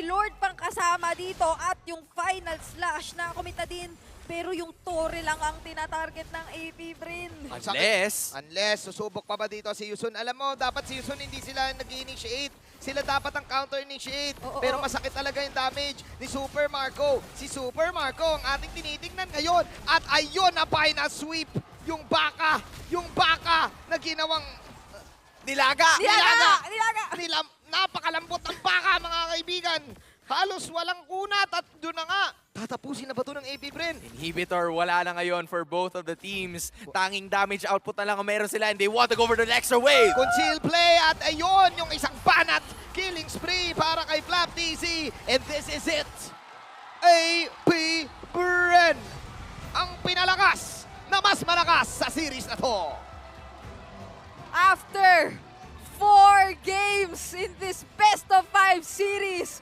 may Lord pang kasama dito at yung final slash na kumita din. Pero yung Torre lang ang tinatarget ng AP Brin. Unless, susubok pa ba dito si Yusun? Alam mo, dapat si Yusun hindi sila nag-initiate. Sila dapat ang counter-initiate. Pero masakit talaga yung damage ni Super Marco. Si Super Marco ang ating tinitingnan ngayon. At ayun na final sweep. Yung baka na ginawang nilaga. Napakalambot ng baka, mga kaibigan. Halos walang kunat at doon na nga. Tatapusin na ba ito ng AP Brin? Inhibitor, wala na ngayon for both of the teams. Tanging damage output na lang ang meron sila and they want to go for the extra wave. Conceal play at ayun, yung isang banat. Killing spree para kay Flap TC. And this is it. AP Brin ang pinalakas na mas malakas sa series na to. After 4 games in this best of 5 series,